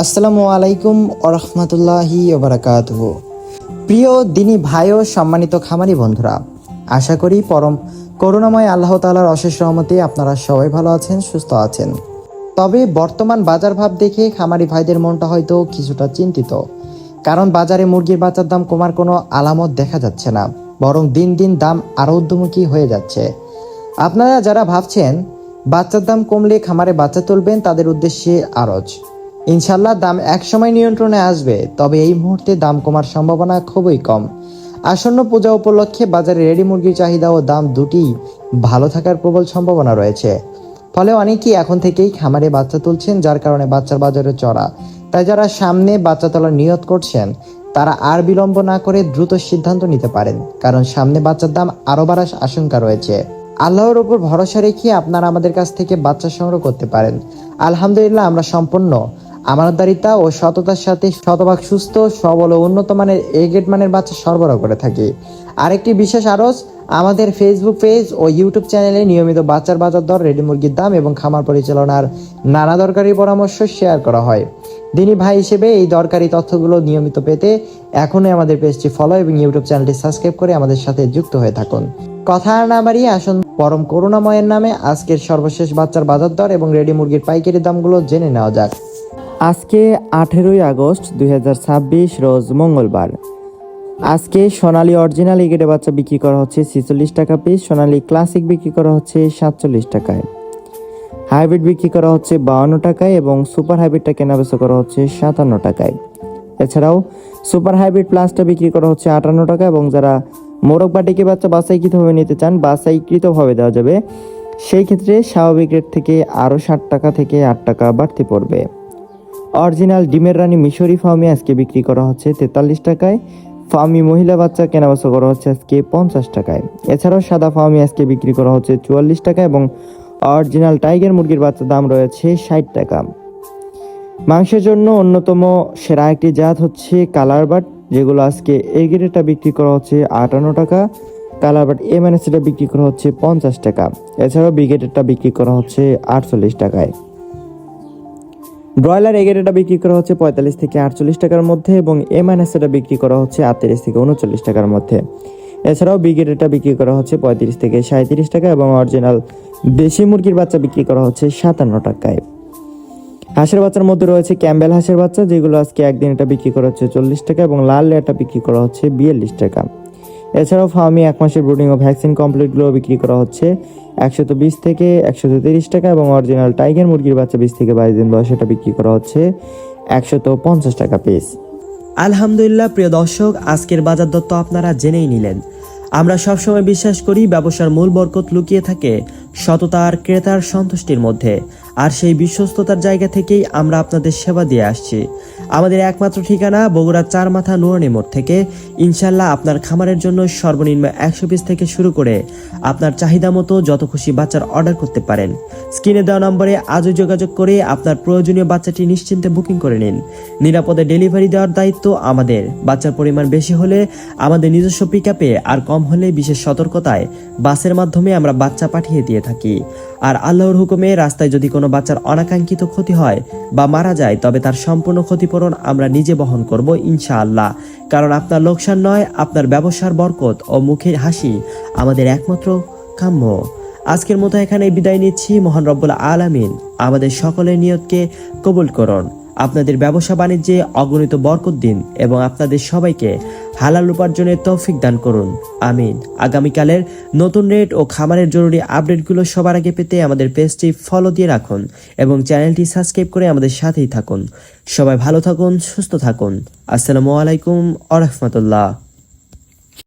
আসসালামু আলাইকুম ওরহমতুল্লাহি ওবারাকাতুহু। প্রিয় দিনী ভাই ও সম্মানিত খামারি বন্ধুরা, আশা করি পরম করুণাময় আল্লাহ তাআলার অশেষ রহমতে আপনারা সবাই ভালো আছেন, সুস্থ আছেন। তবে বর্তমান বাজার ভাব দেখে খামারি ভাইদের মনটা হয়তো কিছুটা চিন্তিত, কারণ বাজারে মুরগির বাচ্চার দাম কমার কোনো আলামত দেখা যাচ্ছে না, বরং দিন দিন দাম আরও ঊর্ধ্বমুখী হয়ে যাচ্ছে। আপনারা যারা ভাবছেন বাচ্চার দাম কমলে খামারে বাচ্চা তুলবেন, তাদের উদ্দেশ্যে আরজ ইনশাল্লাহ দাম একসময় নিয়ন্ত্রণে আসবে, তবে এই মুহূর্তে দাম কমার সম্ভাবনা খুবই কম। আসন্ন পূজা উপলক্ষে বাজারে রেডি মুরগির চাহিদা ও দাম দুটিই ভালো থাকার প্রবল সম্ভাবনা রয়েছে। ফলে অনেকেই এখন থেকেই খামারে বাচ্চা তুলছেন, যার কারণে বাচ্চার বাজারে চড়া। তাই যারা সামনে বাচ্চা তোলার নিয়ত করছেন, তারা আর বিলম্ব না করে দ্রুত সিদ্ধান্ত নিতে পারেন, কারণ সামনে বাচ্চার দাম আরও বাড়ার আশঙ্কা রয়েছে। আল্লাহর উপর ভরসা রেখে আপনারা আমাদের কাছ থেকে বাচ্চা সংগ্রহ করতে পারেন। আলহামদুলিল্লাহ, আমরা সম্পূর্ণ আমানতদারিতা ও সততার সাথে শতভাগ সুস্থ, সবল ও উন্নত মানের এ গ্রেড মানের বাচ্চা সরবরাহ করে থাকি। আরেকটি বিশেষ আরজ, আমাদের ফেসবুক পেজ ও ইউটিউব চ্যানেলে নিয়মিত বাচ্চার বাজার দর, রেডি মুরগির দাম এবং খামার পরিচালনার নানা দরকারি পরামর্শ শেয়ার করা হয়। দিনী ভাই হিসেবে এই দরকারি তথ্যগুলো নিয়মিত পেতে এখনই আমাদের পেজটি ফলো এবং ইউটিউব চ্যানেলটি সাবস্ক্রাইব করে আমাদের সাথে যুক্ত হয়ে থাকুন। কথা না বাড়িয়ে আসুন পরম করুণাময়ের নামে আজকের সর্বশেষ বাচ্চার বাজার দর এবং রেডি মুরগির পাইকারি দামগুলো জেনে নেওয়া যাক। আজকে 18ই আগস্ট 2026 রোজ মঙ্গলবার। আজকে সোনালী অরিজিনাল এগেটে বাচ্চা বিক্রি করা হচ্ছে 46 টাকা পিস, সোনালী ক্লাসিক বিক্রি করা হচ্ছে 47 টাকায়, হাইব্রিড বিক্রি করা হচ্ছে 52 টাকায় এবং সুপার হাইব্রিডটা কেনাবেচা করা হচ্ছে 57 টাকায়। এছাড়াও সুপার হাইব্রিড প্লাসটা বিক্রি করা হচ্ছে 58 টাকা এবং যারা মোরগ বা টেকি বাচ্চা বাছাইকৃতভাবে নিতে চান, বাছাইকৃতভাবে দেওয়া যাবে, সেই ক্ষেত্রে স্বাভাবিক রেট থেকে আরও 60 টাকা থেকে 8 টাকা বাড়তি পড়বে। অরিজিনাল ডিমের রানী মিশরি ফার্মি আজকে বিক্রি করা হচ্ছে 43 টাকায়, ফার্মি মহিলা বাচ্চা কেনাবেচা করা হচ্ছে আজকে 50 টাকায়। এছাড়াও সাদা ফার্মি আজকে বিক্রি করা হচ্ছে 44 টাকা এবং অরিজিনাল টাইগার মুরগির বাচ্চার দাম রয়েছে 60 টাকা। মাংসের জন্য অন্যতম সেরা একটি জাত হচ্ছে কালার বাট, যেগুলো আজকে এ গ্রেডটা বিক্রি করা হচ্ছে 58 টাকা, কালার বাট এ মাইনাসটা বিক্রি করা হচ্ছে 50 টাকা। এছাড়াও বি গ্রেডেরটা বিক্রি করা হচ্ছে 48 টাকায়। ব্রয়লার এ গ্রেডটা বিক্রি করা হচ্ছে 45 থেকে 48 টাকার মধ্যে এবং এ মাইনাসটা বিক্রি করা হচ্ছে 38 থেকে 39 টাকার মধ্যে। এছাড়াও বি গ্রেডটা বিক্রি করা হচ্ছে 35 থেকে 37 টাকা এবং অরিজিনাল দেশি মুরগির বাচ্চা বিক্রি করা হচ্ছে 57 টাকায়। হাঁসের বাচ্চার মধ্যে রয়েছে ক্যাম্বেল হাঁসের বাচ্চা, যেগুলো আজকে একদিন এটা বিক্রি করা হচ্ছে 40 টাকা এবং লাল লেয়ারটা বিক্রি করা হচ্ছে 42 টাকা। এছাড়াও ফার্মি 1 মাসের ব্রুডিং ও ভ্যাকসিন কমপ্লিটগুলো বিক্রি করা হচ্ছে 120 থেকে 130 টাকা এবং অরিজিনাল টাইগার মুরগির বাচ্চা 20 থেকে 22 দিন বয়স এটা বিক্রি করা হচ্ছে 150 টাকা পিস। আলহামদুলিল্লাহ প্রিয় দর্শক, আজকের বাজার দর তো আপনারা জেনেই নিলেন। আমরা সবসময় বিশ্বাস করি ব্যবসার মূল বরকত লুকিয়ে থাকে সততার ক্রেতার সন্তুষ্টির মধ্যে, আর সেই বিশ্বস্ততার জায়গা থেকেই আমরা আপনাদের সেবা দিয়ে আসছি। আমাদের একমাত্র ঠিকানা বগুড়া 4 মাথা নুরানি মোড় থেকে। ইনশাল্লাহ আপনার খামারের জন্য সর্বনিম্ন 100 পিস থেকে শুরু করে আপনার চাহিদা মতো যত খুশি বাচ্চার অর্ডার করতে পারেন। স্ক্রিনে দেওয়া নম্বরে আজই যোগাযোগ করে আপনার প্রয়োজনীয় বাচ্চাটি নিশ্চিন্তে বুকিং করে নিন। নিরাপদে ডেলিভারি দেওয়ার দায়িত্ব আমাদের। বাচ্চার পরিমাণ বেশি হলে আমাদের নিজস্ব পিকআপে, আর কম হলে বিশেষ সতর্কতায় বাসের মাধ্যমে আমরা বাচ্চা পাঠিয়ে দিয়ে থাকি। আর আল্লাহর হুকুমে রাস্তায় যদি কোনো বাচ্চার অনাকাঙ্ক্ষিত ক্ষতি হয় বা মারা যায়, তবে তার সম্পূর্ণ ক্ষতিপূরণ আমরা নিজে বহন করব ইনশাআল্লাহ। কারণ আপনার লোকসান নয়, আপনার ব্যবসার বরকত ও মুখের হাসি আমাদের একমাত্র কাম্য। আজকের মতো এখানে বিদায় নিচ্ছি। মহান রব্বুল আলামিন আমাদের সকলের নিয়তকে কবুল করুন, আপনাদের ব্যবসা বাণিজ্যে অগণিত বরকত দিন এবং আপনাদের সবাইকে হালাল উপার্জনের তৌফিক দান করুন, আমিন। আগামীকালের নতুন রেট ও খামারের জরুরি আপডেটগুলো সবার আগে পেতে আমাদের পেজটি ফলো দিয়ে রাখুন এবং চ্যানেলটি সাবস্ক্রাইব করে আমাদের সাথেই থাকুন। সবাই ভালো থাকুন, সুস্থ থাকুন। আসসালামু আলাইকুম ওয়া রাহমাতুল্লাহ।